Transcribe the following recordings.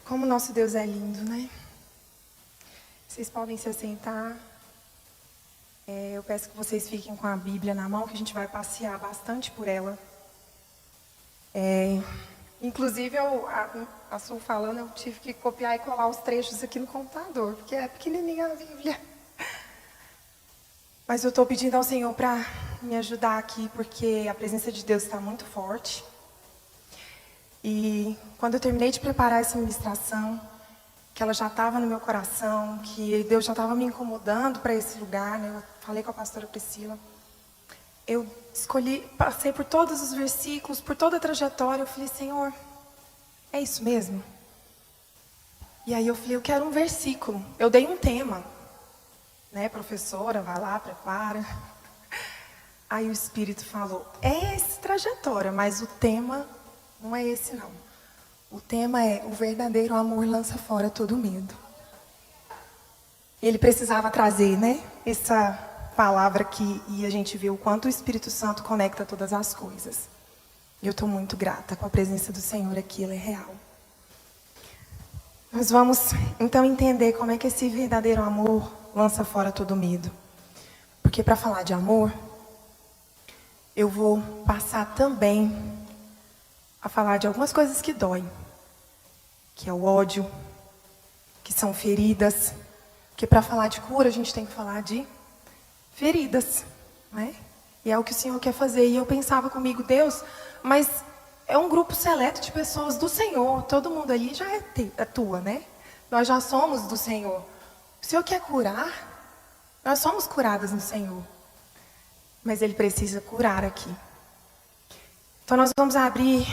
Como nosso Deus é lindo, né? Vocês podem se assentar. Eu peço que vocês fiquem com a Bíblia na mão, que a gente vai passear bastante por ela. Inclusive, a Su falando, eu tive que copiar e colar os trechos aqui no computador, porque é pequenininha a Bíblia. Mas eu estou pedindo ao Senhor para me ajudar aqui, porque a presença de Deus está muito forte. E quando eu terminei de preparar essa ministração, que ela já estava no meu coração, que Deus já estava me incomodando para esse lugar, né? Eu falei com a pastora Priscila. Eu passei por todos os versículos, por toda a trajetória. Eu falei, Senhor, é isso mesmo? E aí eu falei, eu quero um versículo. Eu dei um tema, né, professora, vai lá, prepara. Aí o Espírito falou, é essa trajetória, mas o tema não é esse não. O tema é, o verdadeiro amor lança fora todo medo. Ele precisava trazer, né, essa palavra aqui, e a gente vê o quanto o Espírito Santo conecta todas as coisas. E eu estou muito grata com a presença do Senhor aqui, ela é real. Nós vamos, então, entender como é que esse verdadeiro amor lança fora todo medo. Porque para falar de amor, eu vou passar também a falar de algumas coisas que doem. Que é o ódio, que são feridas. Porque para falar de cura, a gente tem que falar de feridas, né? E é o que o Senhor quer fazer. E eu pensava comigo, Deus, mas é um grupo seleto de pessoas do Senhor. Todo mundo ali já é tua, né? Nós já somos do Senhor. O Senhor quer curar? Nós somos curadas no Senhor. Mas Ele precisa curar aqui. Então nós vamos abrir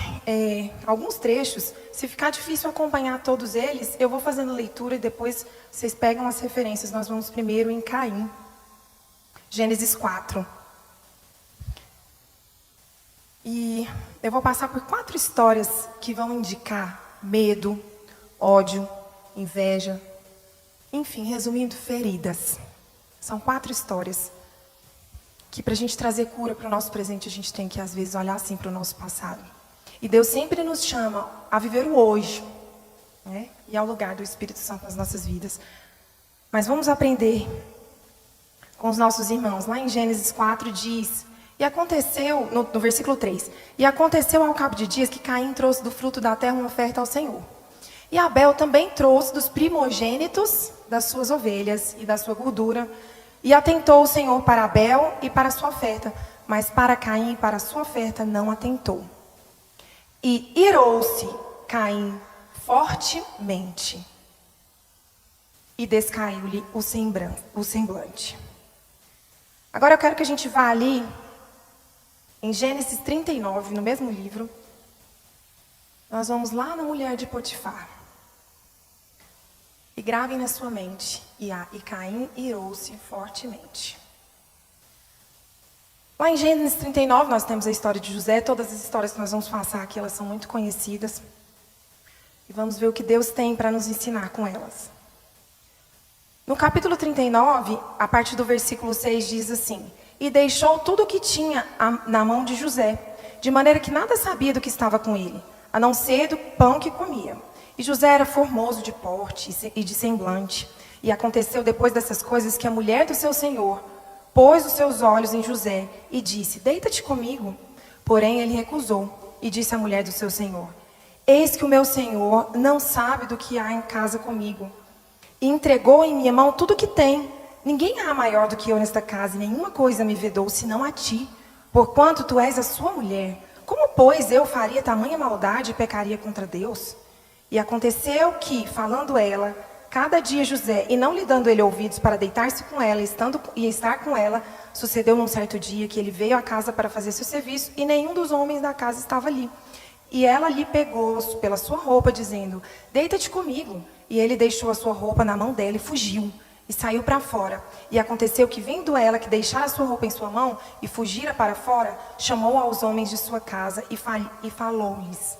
alguns trechos. Se ficar difícil acompanhar todos eles, eu vou fazendo leitura e depois vocês pegam as referências. Nós vamos primeiro em Caim. Gênesis 4. E eu vou passar por 4 histórias que vão indicar medo, ódio, inveja. Enfim, resumindo, feridas. São 4 histórias que para a gente trazer cura para o nosso presente, a gente tem que, às vezes, olhar assim para o nosso passado. E Deus sempre nos chama a viver o hoje, né? E ao lugar do Espírito Santo nas nossas vidas. Mas vamos aprender com os nossos irmãos. Lá em Gênesis 4 diz, e aconteceu, no versículo 3, e aconteceu ao cabo de dias que Caim trouxe do fruto da terra uma oferta ao Senhor. E Abel também trouxe dos primogênitos das suas ovelhas e da sua gordura. E atentou o Senhor para Abel e para a sua oferta, mas para Caim e para a sua oferta não atentou. E irou-se Caim fortemente, e descaiu-lhe o semblante. Agora eu quero que a gente vá ali, em Gênesis 39, no mesmo livro. Nós vamos lá na mulher de Potifar. E gravem na sua mente. E Caim irou-se fortemente. Lá em Gênesis 39, nós temos a história de José. Todas as histórias que nós vamos passar aqui, elas são muito conhecidas. E vamos ver o que Deus tem para nos ensinar com elas. No capítulo 39, a partir do versículo 6, diz assim: E deixou tudo o que tinha na mão de José, de maneira que nada sabia do que estava com ele, a não ser do pão que comia. E José era formoso de porte e de semblante. E aconteceu depois dessas coisas que a mulher do seu senhor pôs os seus olhos em José e disse, deita-te comigo. Porém ele recusou e disse à mulher do seu senhor, eis que o meu senhor não sabe do que há em casa comigo. E entregou em minha mão tudo o que tem. Ninguém há maior do que eu nesta casa, e nenhuma coisa me vedou, senão a ti, porquanto tu és a sua mulher. Como, pois, eu faria tamanha maldade e pecaria contra Deus? E aconteceu que, falando ela, cada dia José, e não lhe dando ele ouvidos para deitar-se com ela e estar com ela, sucedeu num certo dia que ele veio à casa para fazer seu serviço, e nenhum dos homens da casa estava ali. E ela lhe pegou pela sua roupa, dizendo, deita-te comigo. E ele deixou a sua roupa na mão dela e fugiu, e saiu para fora. E aconteceu que, vendo ela que deixara a sua roupa em sua mão, e fugira para fora, chamou aos homens de sua casa, e falou-lhes,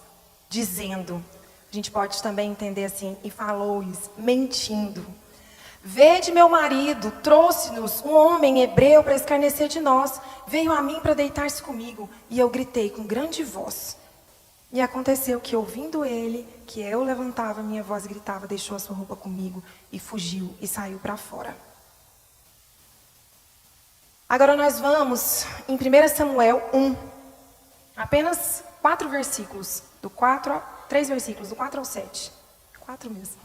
dizendo... A gente pode também entender assim, e falou-lhes, mentindo. Vede, meu marido, trouxe-nos um homem hebreu para escarnecer de nós. Veio a mim para deitar-se comigo. E eu gritei com grande voz. E aconteceu que, ouvindo ele, que eu levantava minha voz, gritava, deixou a sua roupa comigo e fugiu e saiu para fora. Agora nós vamos em 1 Samuel 1, apenas 4 versículos, 3 versículos, do 4 ao 7. 4 mesmo.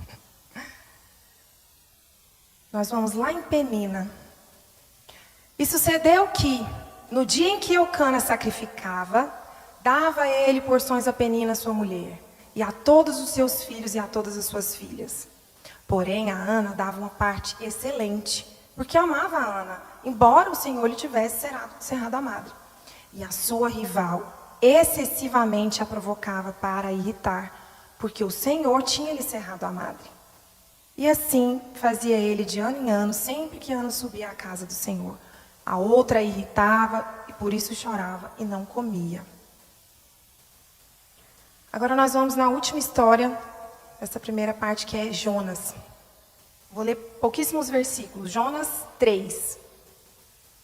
Nós vamos lá em Penina. E sucedeu que, no dia em que Eucana sacrificava, dava a ele porções a Penina, sua mulher, e a todos os seus filhos e a todas as suas filhas. Porém, a Ana dava uma parte excelente, porque amava a Ana, embora o Senhor lhe tivesse cerrado a madre. E a sua rival excessivamente a provocava para a irritar, porque o Senhor tinha lhe cerrado a madre. E assim fazia ele de ano em ano, sempre que Ana subia à casa do Senhor. A outra a irritava e por isso chorava e não comia. Agora nós vamos na última história, essa primeira parte que é Jonas. Vou ler pouquíssimos versículos. Jonas 3.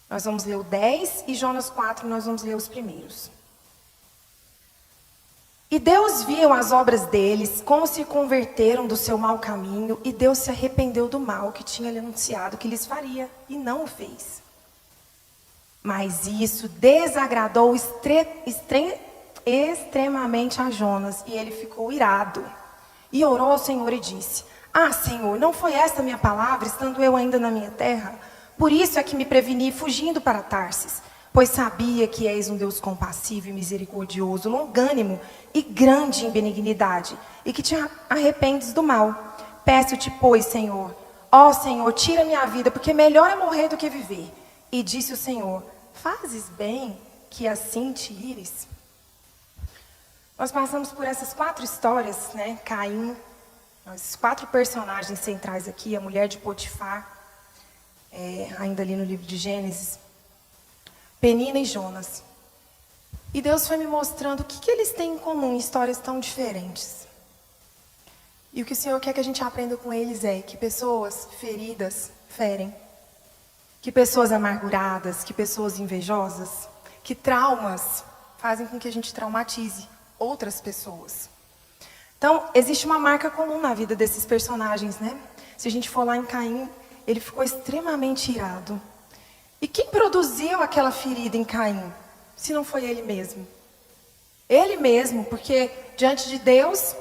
Nós vamos ler o 10 e Jonas 4, nós vamos ler os primeiros. E Deus viu as obras deles, como se converteram do seu mau caminho, e Deus se arrependeu do mal que tinha lhe anunciado que lhes faria, e não o fez. Mas isso desagradou extremamente a Jonas, e ele ficou irado. E orou ao Senhor e disse: Ah, Senhor, não foi esta minha palavra, estando eu ainda na minha terra? Por isso é que me preveni fugindo para Tarsis, pois sabia que és um Deus compassivo e misericordioso, longânimo e grande em benignidade, e que te arrependes do mal. Peço-te, pois, Senhor, ó Senhor, tira minha vida, porque melhor é morrer do que viver. E disse o Senhor: Fazes bem que assim te ires? Nós passamos por essas 4 histórias, né? Caim, esses 4 personagens centrais aqui, a mulher de Potifar, ainda ali no livro de Gênesis, Penina e Jonas. E Deus foi me mostrando o que eles têm em comum em histórias tão diferentes. E o que o Senhor quer que a gente aprenda com eles é que pessoas feridas ferem, que pessoas amarguradas, que pessoas invejosas, que traumas fazem com que a gente traumatize outras pessoas. Então, existe uma marca comum na vida desses personagens, né? Se a gente for lá em Caim, ele ficou extremamente irado. E quem produziu aquela ferida em Caim, se não foi ele mesmo? Ele mesmo, porque diante de Deus,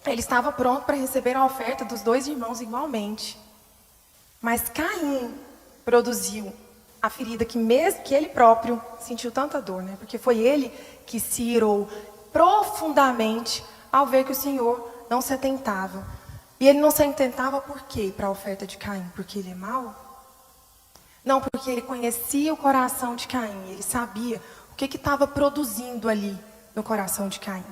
ele estava pronto para receber a oferta dos 2 irmãos igualmente. Mas Caim produziu a ferida que ele próprio sentiu tanta dor, né? Porque foi ele que se irou profundamente ao ver que o Senhor não se atentava. E ele não se atentava por quê? Para a oferta de Caim? Porque ele é mau? Não, porque ele conhecia o coração de Caim. Ele sabia o que estava produzindo ali no coração de Caim.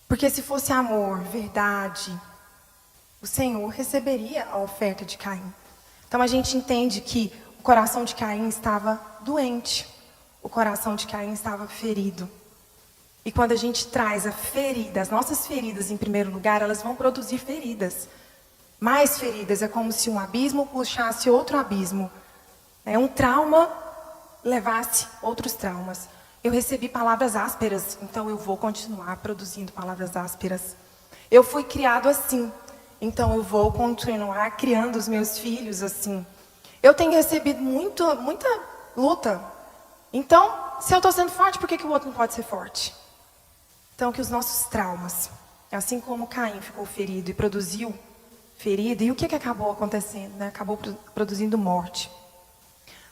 Porque se fosse amor, verdade, o Senhor receberia a oferta de Caim. Então a gente entende que o coração de Caim estava doente. O coração de Caim estava ferido. E quando a gente traz a ferida, as nossas feridas em primeiro lugar, elas vão produzir feridas. Mais feridas, é como se um abismo puxasse outro abismo. Um trauma levasse outros traumas. Eu recebi palavras ásperas, então eu vou continuar produzindo palavras ásperas. Eu fui criado assim, então eu vou continuar criando os meus filhos assim. Eu tenho recebido muita luta. Então, se eu estou sendo forte, por que o outro não pode ser forte? Então, que os nossos traumas, assim como Caim ficou ferido e produziu ferida, e o que acabou acontecendo? Né? Acabou produzindo morte.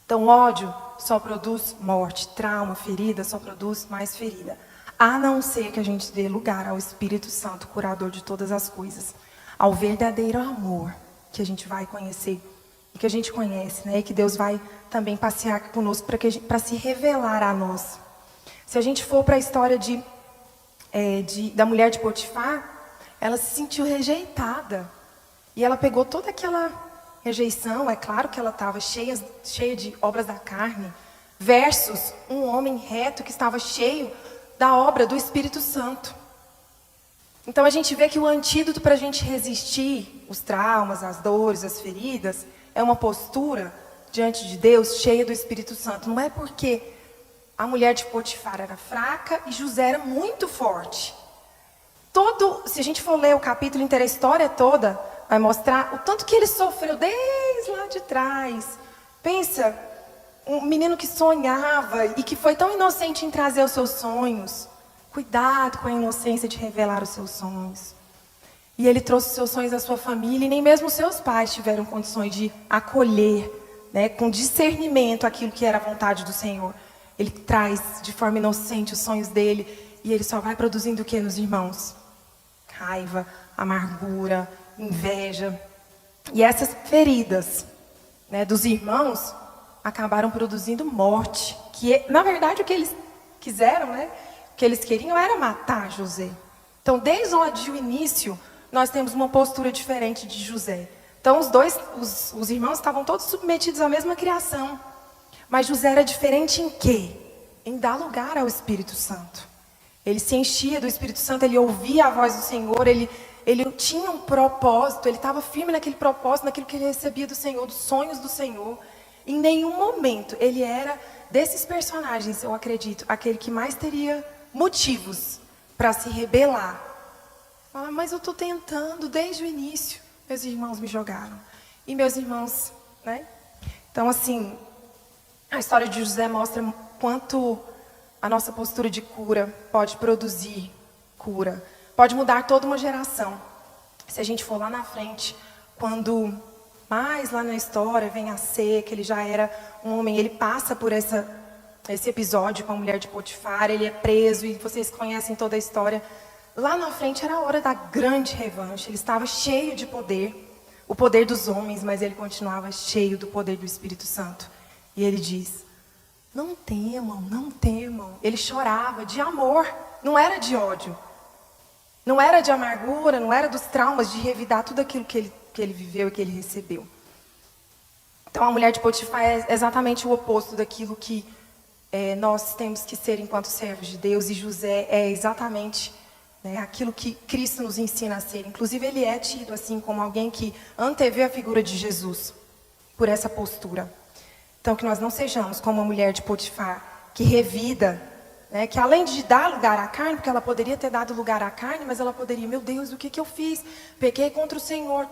Então, ódio só produz morte, trauma, ferida só produz mais ferida. A não ser que a gente dê lugar ao Espírito Santo, curador de todas as coisas, ao verdadeiro amor que a gente vai conhecer e que a gente conhece, né? E que Deus vai também passear conosco para se revelar a nós. Se a gente for para a história da mulher de Potifar, ela se sentiu rejeitada. E ela pegou toda aquela rejeição, é claro que ela estava cheia de obras da carne, versus um homem reto que estava cheio da obra do Espírito Santo. Então a gente vê que o antídoto para a gente resistir os traumas, as dores, as feridas, é uma postura diante de Deus cheia do Espírito Santo. Não é porque a mulher de Potifar era fraca e José era muito forte. Se a gente for ler o capítulo inteiro, a história toda, vai mostrar o tanto que ele sofreu desde lá de trás. Pensa, um menino que sonhava e que foi tão inocente em trazer os seus sonhos. Cuidado com a inocência de revelar os seus sonhos. E ele trouxe os seus sonhos à sua família e nem mesmo os seus pais tiveram condições de acolher, né, com discernimento aquilo que era a vontade do Senhor. Ele traz de forma inocente os sonhos dele e ele só vai produzindo o que nos irmãos? Raiva, amargura, inveja. E essas feridas, né, dos irmãos acabaram produzindo morte. Que, na verdade, o que eles quiseram, né, o que eles queriam era matar José. Então, desde o início, nós temos uma postura diferente de José. Então, os irmãos estavam todos submetidos à mesma criação. Mas José era diferente em quê? Em dar lugar ao Espírito Santo. Ele se enchia do Espírito Santo, ele ouvia a voz do Senhor, ele tinha um propósito, ele estava firme naquele propósito, naquilo que ele recebia do Senhor, dos sonhos do Senhor. Em nenhum momento ele era, desses personagens, eu acredito, aquele que mais teria motivos para se rebelar. Fala, mas eu estou tentando desde o início. Meus irmãos me jogaram. E meus irmãos, né? Então, assim, a história de José mostra quanto a nossa postura de cura pode produzir cura. Pode mudar toda uma geração. Se a gente for lá na frente, quando mais lá na história vem a ser, que ele já era um homem, ele passa por esse episódio com a mulher de Potifar, ele é preso e vocês conhecem toda a história. Lá na frente era a hora da grande revanche, ele estava cheio de poder, o poder dos homens, mas ele continuava cheio do poder do Espírito Santo. E ele diz, não temam, não temam. Ele chorava de amor, não era de ódio. Não era de amargura, não era dos traumas de revidar tudo aquilo que ele viveu e que ele recebeu. Então a mulher de Potifar é exatamente o oposto daquilo que nós temos que ser enquanto servos de Deus. E José é exatamente, né, aquilo que Cristo nos ensina a ser. Inclusive ele é tido assim como alguém que antevê a figura de Jesus por essa postura. Então, que nós não sejamos como a mulher de Potifar, que revida, né, que além de dar lugar à carne, porque ela poderia ter dado lugar à carne, mas ela poderia, meu Deus, o que eu fiz? Pequei contra o Senhor,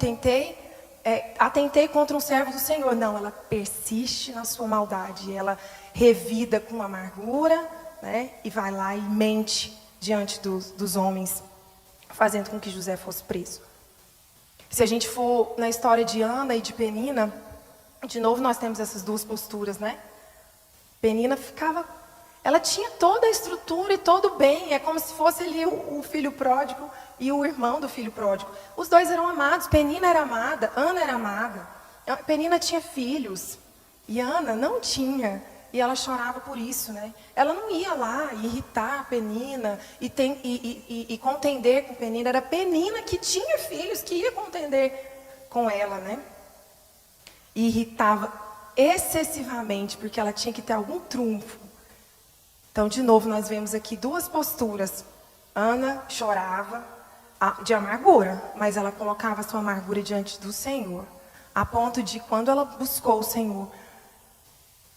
atentei contra um servo do Senhor. Não, ela persiste na sua maldade, ela revida com amargura, né, e vai lá e mente diante dos homens, fazendo com que José fosse preso. Se a gente for na história de Ana e de Penina, de novo, nós temos essas duas posturas, né? Penina ela tinha toda a estrutura e todo o bem. É como se fosse ali o filho pródigo e o irmão do filho pródigo. Os dois eram amados. Penina era amada, Ana era amada. Penina tinha filhos e Ana não tinha. E ela chorava por isso, né? Ela não ia lá irritar a Penina e contender com Penina. Era Penina que tinha filhos, que ia contender com ela, né? E irritava excessivamente, porque ela tinha que ter algum trunfo. Então, de novo, nós vemos aqui duas posturas. Ana chorava de amargura, mas ela colocava a sua amargura diante do Senhor, a ponto de, quando ela buscou o Senhor,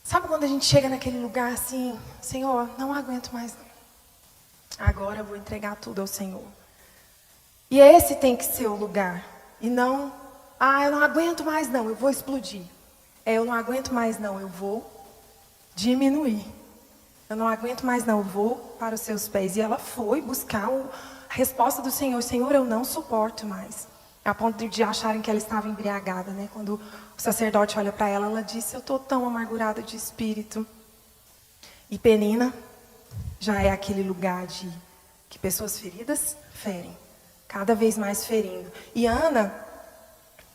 sabe quando a gente chega naquele lugar assim, Senhor, não aguento mais, agora eu vou entregar tudo ao Senhor. E esse tem que ser o lugar, e não, eu não aguento mais não, eu vou explodir. Eu não aguento mais não, eu vou diminuir. Eu não aguento mais não, eu vou para os seus pés. E ela foi buscar a resposta do Senhor. Senhor, eu não suporto mais. A ponto de acharem que ela estava embriagada, né? Quando o sacerdote olha para ela, ela disse, eu estou tão amargurada de espírito. E Penina já é aquele lugar de que pessoas feridas ferem. Cada vez mais ferindo. E Ana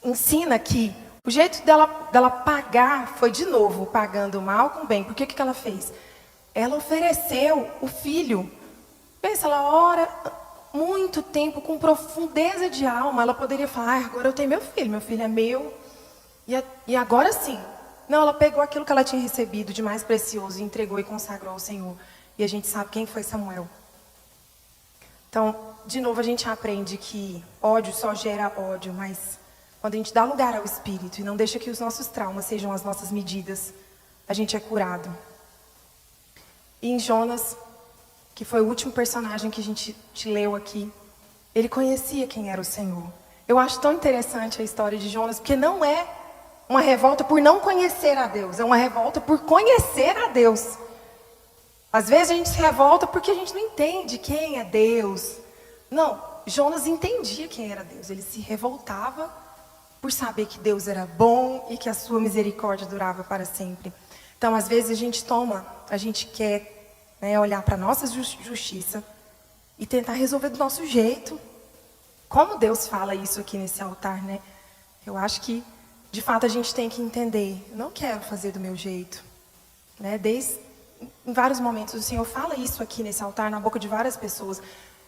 ensina que o jeito dela pagar foi, de novo, pagando o mal com o bem. Por que ela fez? Ela ofereceu o filho. Pensa, ela ora muito tempo com profundeza de alma. Ela poderia falar, agora eu tenho meu filho é meu. E agora sim. Não, ela pegou aquilo que ela tinha recebido de mais precioso e entregou e consagrou ao Senhor. E a gente sabe quem foi Samuel. Então, de novo, a gente aprende que ódio só gera ódio, mas quando a gente dá lugar ao Espírito e não deixa que os nossos traumas sejam as nossas medidas, a gente é curado. E em Jonas, que foi o último personagem que a gente te leu aqui, Ele conhecia quem era o Senhor. Eu acho tão interessante a história de Jonas, porque não é uma revolta por não conhecer a Deus, é uma revolta por conhecer a Deus. Às vezes a gente se revolta porque a gente não entende quem é Deus. Não, Jonas entendia quem era Deus. Ele se revoltava por saber que Deus era bom e que a sua misericórdia durava para sempre. Então, às vezes a gente quer, né, olhar para a nossa justiça e tentar resolver do nosso jeito. Como Deus fala isso aqui nesse altar, né? Eu acho que, de fato, a gente tem que entender. Eu não quero fazer do meu jeito, né? Em vários momentos o Senhor fala isso aqui nesse altar, na boca de várias pessoas.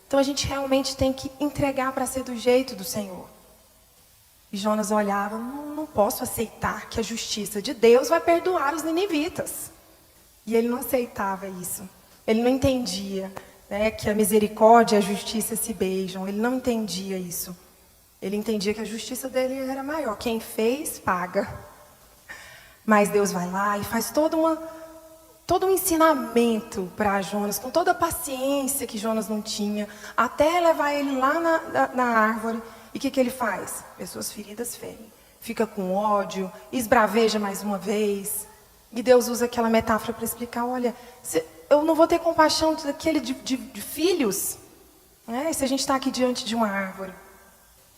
Então a gente realmente tem que entregar para ser do jeito do Senhor. E Jonas olhava, não posso aceitar que a justiça de Deus vai perdoar os ninivitas. E ele não aceitava isso. Ele não entendia, né, que a misericórdia e a justiça se beijam. Ele não entendia isso. Ele entendia que a justiça dele era maior. Quem fez, paga. Mas Deus vai lá e faz todo um ensinamento para Jonas, com toda a paciência que Jonas não tinha, até levar ele lá na árvore. E o que ele faz? Pessoas feridas ferem. Fica com ódio, esbraveja mais uma vez. E Deus usa aquela metáfora para explicar, olha, eu não vou ter compaixão daquele de filhos, né? Se a gente está aqui diante de uma árvore.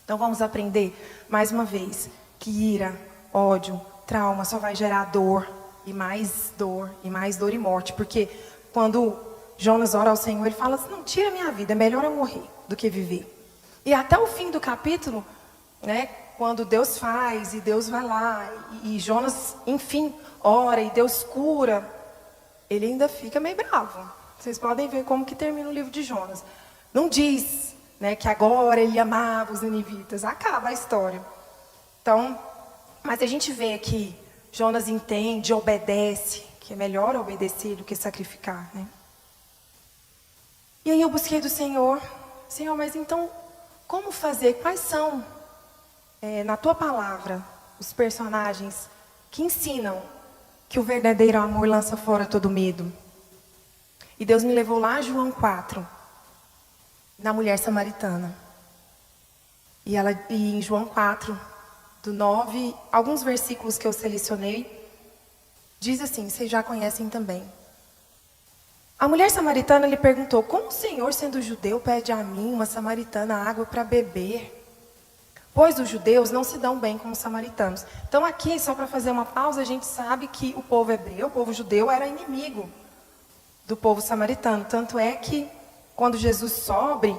Então vamos aprender, mais uma vez, que ira, ódio, trauma só vai gerar dor, e mais dor, e mais dor e morte. Porque quando Jonas ora ao Senhor, ele fala assim, não, tira a minha vida, é melhor eu morrer do que viver. E até o fim do capítulo, né, quando Deus faz, e Deus vai lá, e Jonas, enfim, ora, e Deus cura, ele ainda fica meio bravo. Vocês podem ver como que termina o livro de Jonas. Não diz, né, que agora ele amava os ninivitas. Acaba a história. Então, mas a gente vê que Jonas entende, obedece, que é melhor obedecer do que sacrificar, né? E aí eu busquei do Senhor, mas então, como fazer? Quais são, na tua palavra, os personagens que ensinam que o verdadeiro amor lança fora todo medo? E Deus me levou lá a João 4, na mulher samaritana. E em João 4, do 9, alguns versículos que eu selecionei, diz assim, vocês já conhecem também. A mulher samaritana lhe perguntou, como o Senhor, sendo judeu, pede a mim, uma samaritana, água para beber? Pois os judeus não se dão bem com os samaritanos. Então aqui, só para fazer uma pausa, a gente sabe que o povo hebreu, o povo judeu, era inimigo do povo samaritano. Tanto é que quando Jesus sobe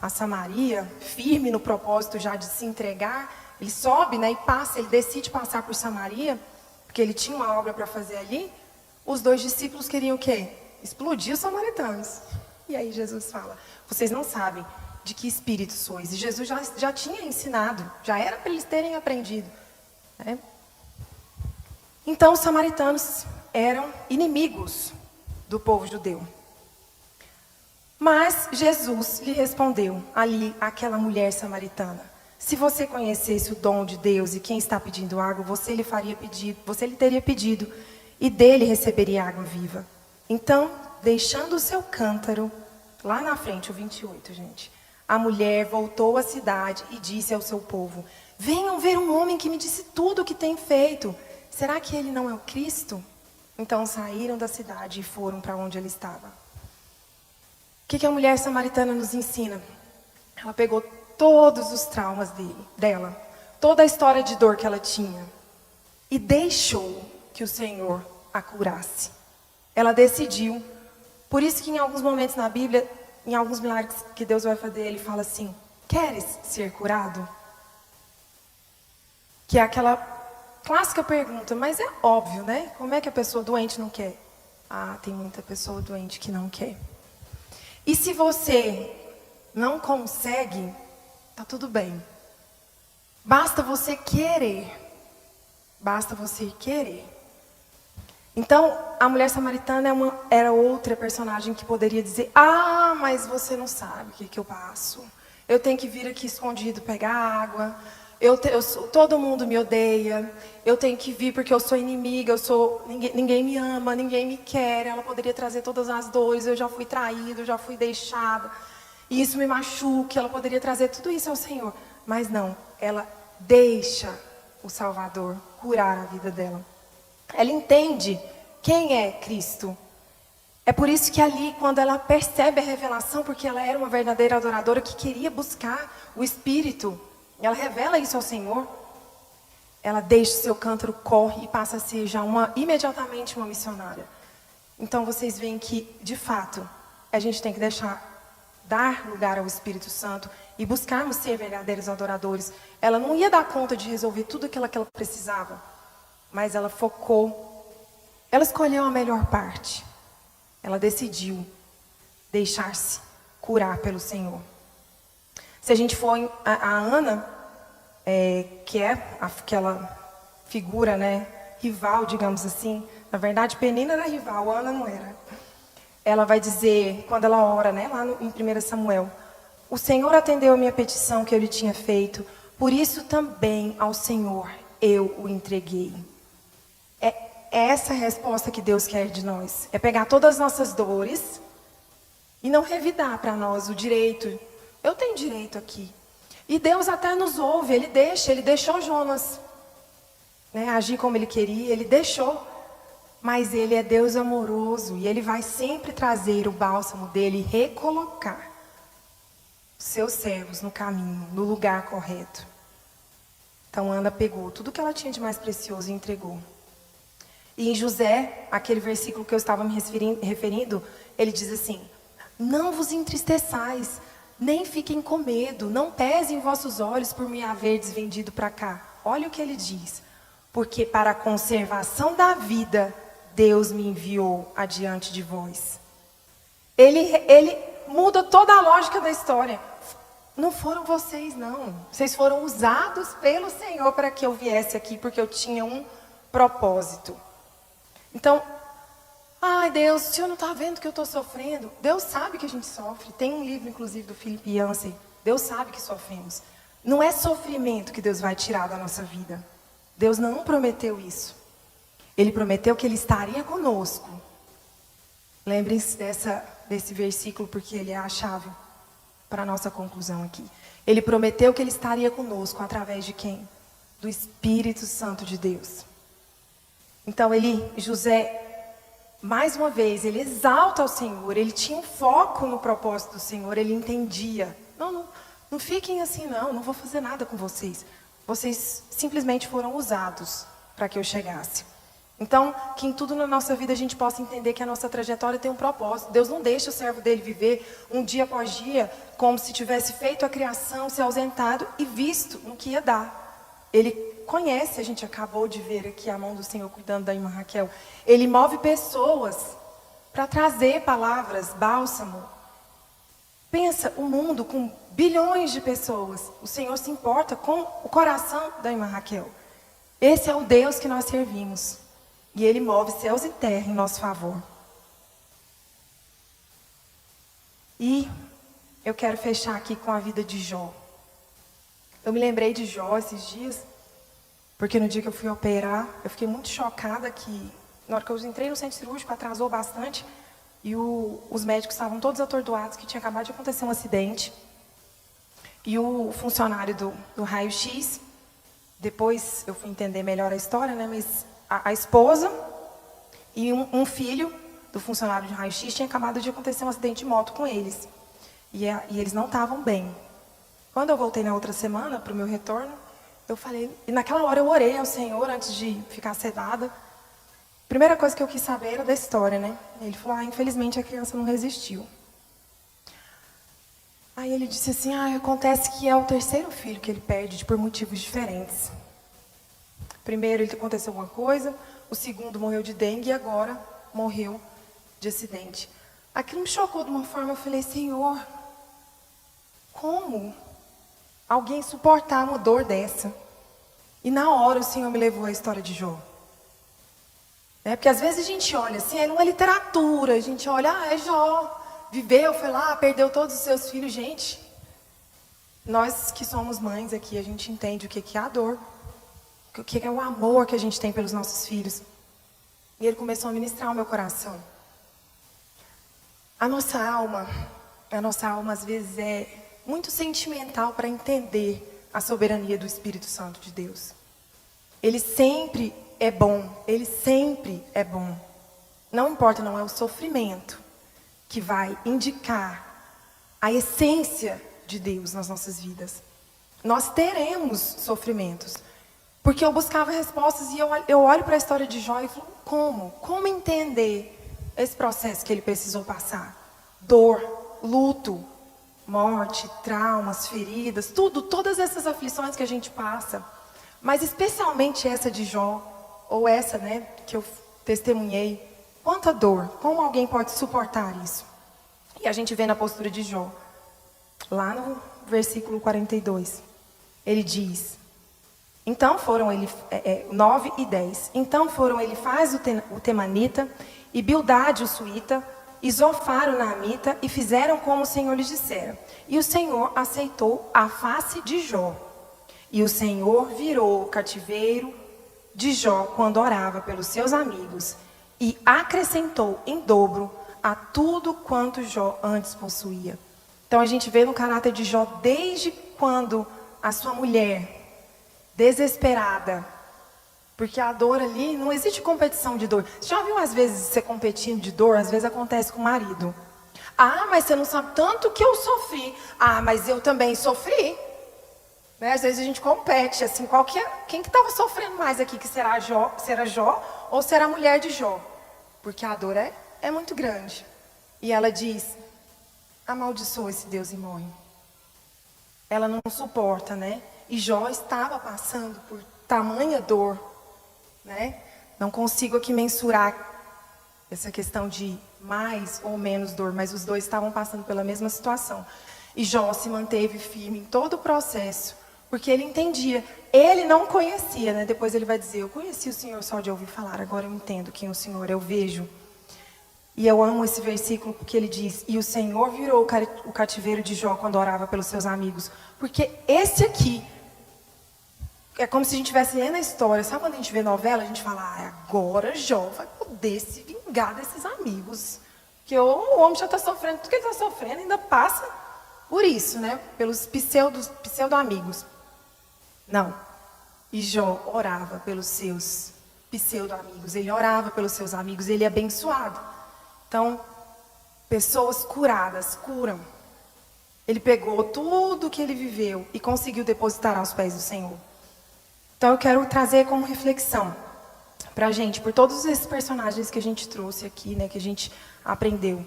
a Samaria, firme no propósito já de se entregar, ele sobe, né, e passa, ele decide passar por Samaria, porque ele tinha uma obra para fazer ali. Os dois discípulos queriam o quê? Explodir os samaritanos. E aí Jesus fala, vocês não sabem de que espírito sois. E Jesus já tinha ensinado, já era para eles terem aprendido, né? Então os samaritanos eram inimigos do povo judeu. Mas Jesus lhe respondeu ali àquela mulher samaritana, se você conhecesse o dom de Deus e quem está pedindo água, você lhe teria pedido e dele receberia água viva. Então, deixando o seu cântaro, lá na frente, o 28, gente, a mulher voltou à cidade e disse ao seu povo, venham ver um homem que me disse tudo o que tem feito. Será que ele não é o Cristo? Então saíram da cidade e foram para onde ele estava. O que a mulher samaritana nos ensina? Ela pegou todos os traumas dela, toda a história de dor que ela tinha, e deixou que o Senhor a curasse. Ela decidiu. Por isso que em alguns momentos na Bíblia, em alguns milagres que Deus vai fazer, ele fala assim, queres ser curado? Que é aquela clássica pergunta, mas é óbvio, né? Como é que a pessoa doente não quer? Ah, tem muita pessoa doente que não quer. E se você não consegue, tá tudo bem. Basta você querer. Basta você querer. Então, a mulher samaritana era outra personagem que poderia dizer, ah, mas você não sabe o que eu passo. Eu tenho que vir aqui escondido pegar água. Todo mundo me odeia. Eu tenho que vir porque eu sou inimiga. Ninguém me ama, ninguém me quer. Ela poderia trazer todas as dores. Eu já fui traída, eu já fui deixada. e isso me machuque, ela poderia trazer tudo isso ao Senhor. Mas não, ela deixa o Salvador curar a vida dela. Ela entende quem é Cristo. É por isso que ali, quando ela percebe a revelação, porque ela era uma verdadeira adoradora que queria buscar o Espírito, ela revela isso ao Senhor, ela deixa o seu cântaro, corre e passa a ser já imediatamente uma missionária. Então vocês veem que, de fato, a gente tem que dar lugar ao Espírito Santo e buscarmos ser verdadeiros adoradores. Ela não ia dar conta de resolver tudo aquilo que ela precisava, mas ela focou, ela escolheu a melhor parte. Ela decidiu deixar-se curar pelo Senhor. Se a gente for a Ana, que é aquela figura, né, rival, digamos assim. Na verdade, Penina era rival, Ana não era. Ela vai dizer, quando ela ora, né, lá em 1 Samuel, o Senhor atendeu a minha petição que eu lhe tinha feito, por isso também ao Senhor eu o entreguei. É essa a resposta que Deus quer de nós. É pegar todas as nossas dores e não revidar para nós o direito. Eu tenho direito aqui. E Deus até nos ouve, Ele deixou Jonas, né, agir como Ele queria, Ele deixou. Mas Ele é Deus amoroso e Ele vai sempre trazer o bálsamo dEle e recolocar os seus servos no caminho, no lugar correto. Então Ana pegou tudo que ela tinha de mais precioso e entregou. E em José, aquele versículo que eu estava me referindo, ele diz assim: não vos entristeçais, nem fiquem com medo, não pesem vossos olhos por me haverdes vendido para cá. Olha o que ele diz: porque para a conservação da vida, Deus me enviou adiante de vós. Ele muda toda a lógica da história. Não foram vocês, não. Vocês foram usados pelo Senhor para que eu viesse aqui, porque eu tinha um propósito. Então, ai Deus, o Senhor não está vendo que eu estou sofrendo? Deus sabe que a gente sofre. Tem um livro, inclusive, do Philip Yancey. Deus sabe que sofremos. Não é sofrimento que Deus vai tirar da nossa vida. Deus não prometeu isso. Ele prometeu que Ele estaria conosco. Lembrem-se desse versículo, porque ele é a chave para a nossa conclusão aqui. Ele prometeu que Ele estaria conosco através de quem? Do Espírito Santo de Deus. Então José, mais uma vez, ele exalta o Senhor, ele tinha um foco no propósito do Senhor, ele entendia. Não fiquem assim não vou fazer nada com vocês. Vocês simplesmente foram usados para que eu chegasse. Então, que em tudo na nossa vida a gente possa entender que a nossa trajetória tem um propósito. Deus não deixa o servo dele viver um dia após dia, como se tivesse feito a criação, se ausentado e visto no que ia dar. Ele conhece, a gente acabou de ver aqui a mão do Senhor cuidando da irmã Raquel. Ele move pessoas para trazer palavras, bálsamo. Pensa, o mundo com bilhões de pessoas. O Senhor se importa com o coração da irmã Raquel. Esse é o Deus que nós servimos. E Ele move céus e terra em nosso favor. E eu quero fechar aqui com a vida de Jó. Eu me lembrei de Jó esses dias, porque no dia que eu fui operar, eu fiquei muito chocada que, na hora que eu entrei no centro cirúrgico, atrasou bastante, e os médicos estavam todos atordoados, que tinha acabado de acontecer um acidente. E o funcionário do raio-x, depois eu fui entender melhor a história, né, mas a esposa e um filho do funcionário de raio-x tinha acabado de acontecer um acidente de moto com eles. E eles não estavam bem. Quando eu voltei na outra semana, para o meu retorno, eu falei... E naquela hora eu orei ao Senhor, antes de ficar sedada. A primeira coisa que eu quis saber era da história, né? Ele falou, infelizmente a criança não resistiu. Aí ele disse assim, acontece que é o terceiro filho que ele perde por motivos diferentes. Primeiro ele aconteceu alguma coisa, o segundo morreu de dengue e agora morreu de acidente. Aquilo me chocou de uma forma, eu falei, Senhor, como alguém suportar uma dor dessa? E na hora o Senhor me levou à história de Jó. Porque às vezes a gente olha assim, é numa literatura, a gente olha, é Jó, viveu, foi lá, perdeu todos os seus filhos. Gente, nós que somos mães aqui, a gente entende o que é a dor, o que é o amor que a gente tem pelos nossos filhos. E Ele começou a ministrar o meu coração. A nossa alma, A nossa alma, às vezes, é muito sentimental para entender a soberania do Espírito Santo de Deus. Ele sempre é bom, ele sempre é bom. Não importa, não é o sofrimento que vai indicar a essência de Deus nas nossas vidas. Nós teremos sofrimentos. Porque eu buscava respostas e eu olho para a história de Jó e falo, como? Como entender esse processo que ele precisou passar? Dor, luto, morte, traumas, feridas, tudo, todas essas aflições que a gente passa. Mas especialmente essa de Jó, ou essa, né, que eu testemunhei. Quanta dor, como alguém pode suportar isso? E a gente vê na postura de Jó, lá no versículo 42, ele diz, então foram 9 e 10, então foram Elifaz o temanita, e Bildade o suíta, e Zofar o naamita, e fizeram como o Senhor lhes dissera. E o Senhor aceitou a face de Jó. E o Senhor virou o cativeiro de Jó quando orava pelos seus amigos, e acrescentou em dobro a tudo quanto Jó antes possuía. Então a gente vê no caráter de Jó desde quando a sua mulher, desesperada, porque a dor ali, não existe competição de dor. Você já viu às vezes você competindo de dor? Às vezes acontece com o marido. Ah, mas você não sabe tanto que eu sofri. Ah, mas eu também sofri. Né? Às vezes a gente compete, assim, quem que estava sofrendo mais aqui? Que será Jó ou será a mulher de Jó? Porque a dor é muito grande. E ela diz, amaldiçoa esse Deus e morre. Ela não suporta, né? E Jó estava passando por tamanha dor, né? Não consigo aqui mensurar essa questão de mais ou menos dor, mas os dois estavam passando pela mesma situação. E Jó se manteve firme em todo o processo, porque ele entendia. Ele não conhecia, né? Depois ele vai dizer, eu conheci o Senhor só de ouvir falar, agora eu entendo quem é o Senhor, eu vejo. E eu amo esse versículo porque ele diz, e o Senhor virou o cativeiro de Jó quando orava pelos seus amigos. Porque esse aqui, é como se a gente estivesse lendo a história. Sabe quando a gente vê novela, a gente fala, agora Jó vai poder se vingar desses amigos. Porque o homem já está sofrendo, tudo que ele está sofrendo ainda passa por isso, né? Pelos pseudo-amigos. Não. E Jó orava pelos seus pseudo-amigos. Ele orava pelos seus amigos, ele é abençoado. Então, pessoas curadas, curam. Ele pegou tudo que ele viveu e conseguiu depositar aos pés do Senhor. Então eu quero trazer como reflexão para a gente, por todos esses personagens que a gente trouxe aqui, né, que a gente aprendeu,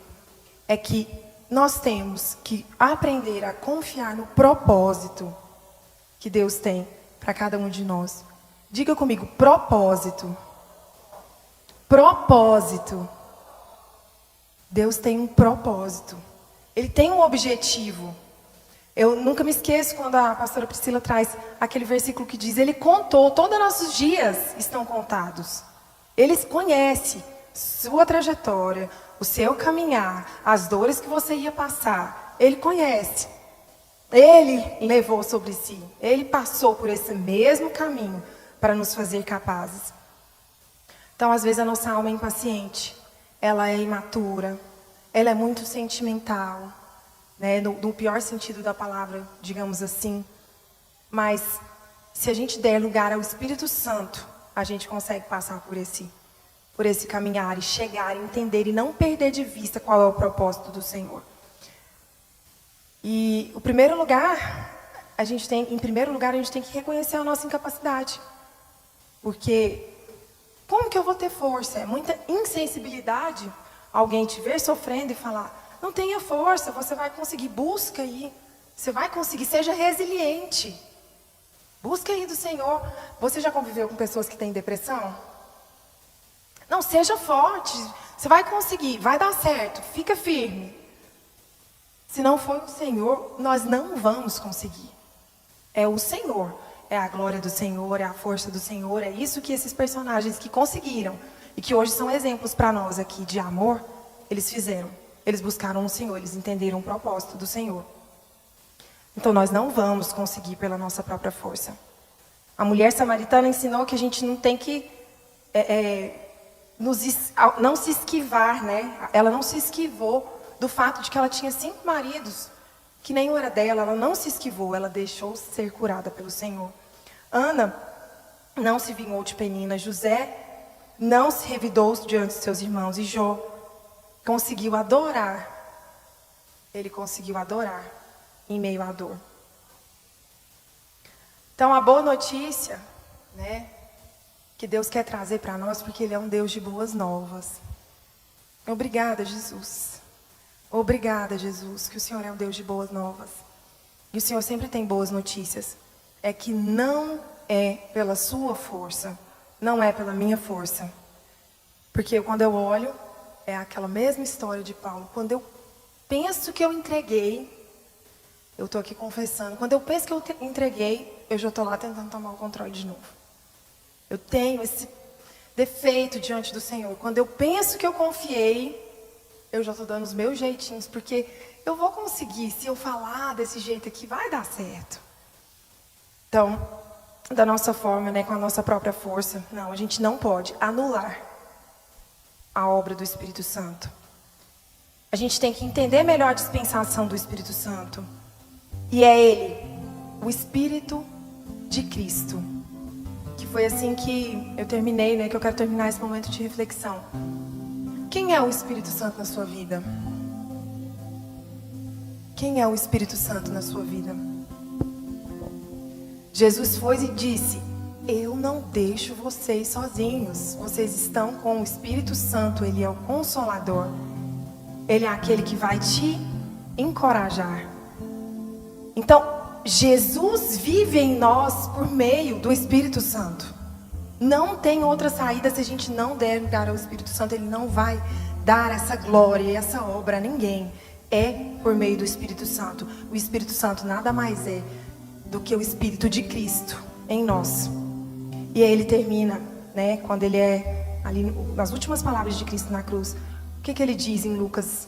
é que nós temos que aprender a confiar no propósito que Deus tem para cada um de nós. Diga comigo, propósito. Propósito. Deus tem um propósito. Ele tem um objetivo. Eu nunca me esqueço quando a pastora Priscila traz aquele versículo que diz, ele contou, todos os nossos dias estão contados. Ele conhece sua trajetória, o seu caminhar, as dores que você ia passar. Ele conhece. Ele levou sobre si. Ele passou por esse mesmo caminho para nos fazer capazes. Então, às vezes, a nossa alma é impaciente. Ela é imatura. Ela é muito sentimental. Né, no pior sentido da palavra, digamos assim. Mas se a gente der lugar ao Espírito Santo, a gente consegue passar por esse caminhar e chegar, entender e não perder de vista qual é o propósito do Senhor. E em primeiro lugar, a gente tem que reconhecer a nossa incapacidade. Porque como que eu vou ter força? É muita insensibilidade alguém te ver sofrendo e falar, não tenha força, você vai conseguir, busca aí. Você vai conseguir, seja resiliente. Busca aí do Senhor. Você já conviveu com pessoas que têm depressão? Não, seja forte. Você vai conseguir, vai dar certo. Fica firme. Se não for o Senhor, nós não vamos conseguir. É o Senhor. É a glória do Senhor, é a força do Senhor. É isso que esses personagens que conseguiram e que hoje são exemplos para nós aqui de amor, eles fizeram. Eles buscaram o Senhor, eles entenderam o propósito do Senhor. Então nós não vamos conseguir pela nossa própria força. A mulher samaritana ensinou que a gente não tem que não se esquivar, né? Ela não se esquivou do fato de que ela tinha 5 maridos, que nenhum era dela, ela não se esquivou, ela deixou ser curada pelo Senhor. Ana não se vingou de Penina, José não se revidou diante de seus irmãos, e Jó conseguiu adorar. Ele conseguiu adorar em meio à dor. Então, a boa notícia, né, que Deus quer trazer para nós, porque Ele é um Deus de boas novas. Obrigada, Jesus. Obrigada, Jesus, que o Senhor é um Deus de boas novas. E o Senhor sempre tem boas notícias. É que não é pela sua força, não é pela minha força. Porque quando eu olho, é aquela mesma história de Paulo. Quando eu penso que eu entreguei, eu estou aqui confessando. Quando eu penso que eu entreguei, eu já estou lá tentando tomar o controle de novo. Eu tenho esse defeito diante do Senhor. Quando eu penso que eu confiei, eu já estou dando os meus jeitinhos. Porque eu vou conseguir, se eu falar desse jeito aqui, vai dar certo. Então, da nossa forma, né, com a nossa própria força, não, a gente não pode anular a obra do Espírito Santo. A gente tem que entender melhor a dispensação do Espírito Santo. E é Ele, o Espírito de Cristo. Que foi assim que eu terminei, né? Que eu quero terminar esse momento de reflexão. Quem é o Espírito Santo na sua vida? Quem é o Espírito Santo na sua vida? Jesus foi e disse: eu não deixo vocês sozinhos. Vocês estão com o Espírito Santo. Ele é o Consolador. Ele é aquele que vai te encorajar. Então, Jesus vive em nós por meio do Espírito Santo. Não tem outra saída se a gente não der lugar ao Espírito Santo. Ele não vai dar essa glória e essa obra a ninguém. É por meio do Espírito Santo. O Espírito Santo nada mais é do que o Espírito de Cristo em nós. E aí ele termina, né, quando ele é ali nas últimas palavras de Cristo na cruz. O que ele diz em Lucas?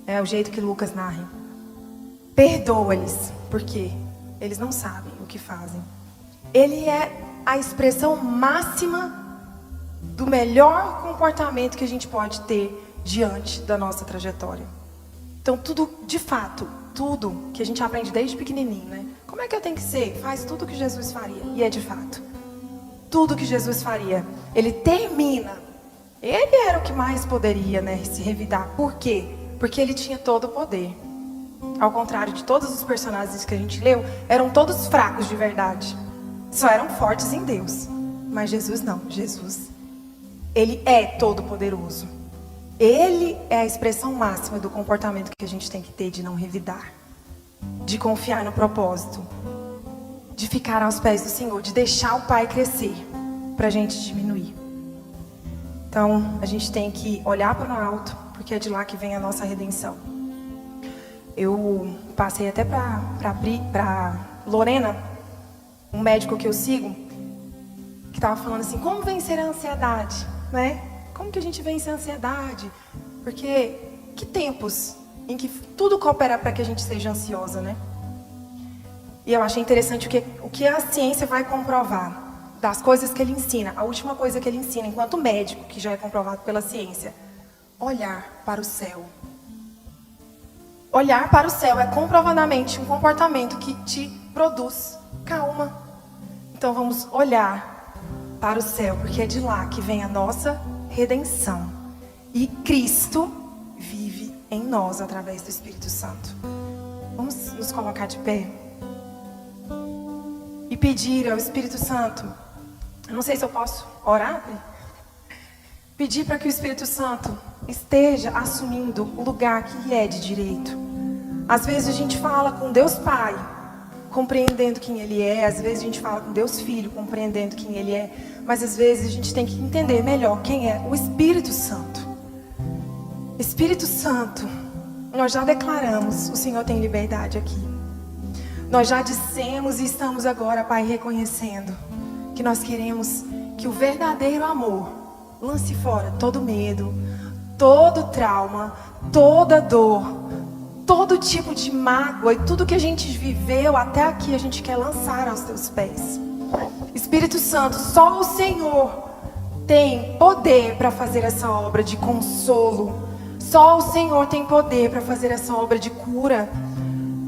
É o jeito que Lucas narra. Perdoa-lhes, porque eles não sabem o que fazem. Ele é a expressão máxima do melhor comportamento que a gente pode ter diante da nossa trajetória. Então, tudo, de fato, tudo que a gente aprende desde pequenininho, né? Como é que eu tenho que ser? Faz tudo o que Jesus faria. E é de fato. Tudo que Jesus faria. Ele termina. Ele era o que mais poderia, né, se revidar. Por quê? Porque ele tinha todo o poder. Ao contrário de todos os personagens que a gente leu, eram todos fracos de verdade. Só eram fortes em Deus. Mas Jesus não. Jesus, ele é todo poderoso. Ele é a expressão máxima do comportamento que a gente tem que ter de não revidar. De confiar no propósito. De ficar aos pés do Senhor. De deixar o Pai crescer. Para a gente diminuir. Então, a gente tem que olhar para o alto. Porque é de lá que vem a nossa redenção. Eu passei até para Lorena, um médico que eu sigo, que estava falando assim, como vencer a ansiedade, né? Como que a gente vence a ansiedade? Porque que tempos em que tudo coopera para que a gente seja ansiosa, né? E eu achei interessante o que a ciência vai comprovar das coisas que ele ensina. A última coisa que ele ensina, enquanto médico, que já é comprovado pela ciência, olhar para o céu. Olhar para o céu é comprovadamente um comportamento que te produz calma. Então vamos olhar para o céu, porque é de lá que vem a nossa redenção. E Cristo vive em nós através do Espírito Santo. Vamos nos colocar de pé e pedir ao Espírito Santo. Eu não sei se eu posso orar. Pedir para que o Espírito Santo esteja assumindo o lugar que lhe é de direito. Às vezes a gente fala com Deus Pai, compreendendo quem Ele é. Às vezes a gente fala com Deus Filho, compreendendo quem Ele é. Mas às vezes a gente tem que entender melhor quem é o Espírito Santo. Espírito Santo, nós já declaramos, o Senhor tem liberdade aqui. Nós já dissemos e estamos agora, Pai, reconhecendo que nós queremos que o verdadeiro amor lance fora todo medo, todo trauma, toda dor, todo tipo de mágoa e tudo que a gente viveu até aqui a gente quer lançar aos teus pés. Espírito Santo, só o Senhor tem poder para fazer essa obra de consolo. Só o Senhor tem poder para fazer essa obra de cura.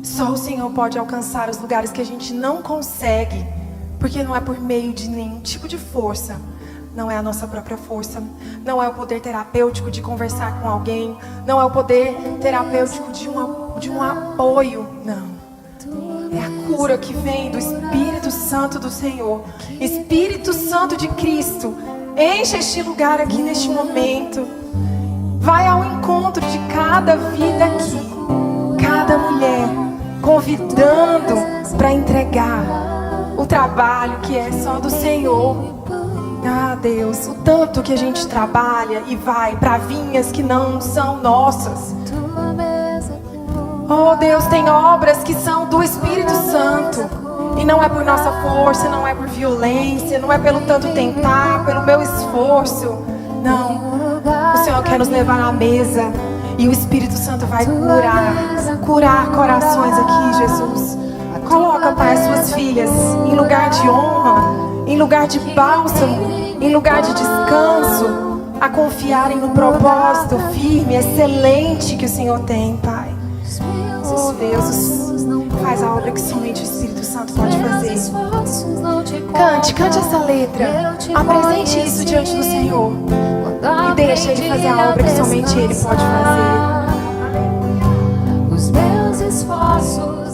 Só o Senhor pode alcançar os lugares que a gente não consegue, porque não é por meio de nenhum tipo de força. Não é a nossa própria força. Não é o poder terapêutico de conversar com alguém. Não é o poder terapêutico de um apoio. Não. É a cura que vem do Espírito Santo do Senhor. Espírito Santo de Cristo, enche este lugar aqui neste momento. Vai ao encontro de cada vida aqui, cada mulher, convidando para entregar o trabalho que é só do Senhor. Ah, Deus, o tanto que a gente trabalha e vai para vinhas que não são nossas. Oh, Deus, tem obras que são do Espírito Santo. E não é por nossa força, não é por violência, não é pelo tanto tentar, pelo meu esforço. Não. O Senhor quer nos levar à mesa. E o Espírito Santo vai curar corações aqui, Jesus. Coloca, Pai, as suas filhas em lugar de honra, em lugar de bálsamo, em lugar de descanso, a confiarem no propósito firme, excelente que o Senhor tem, Pai. Oh, Deus, faz a obra que somente o Espírito Santo pode fazer. Cante essa letra. Apresente isso diante do Senhor. E deixa Ele fazer a obra que somente Ele pode fazer. Os meus esforços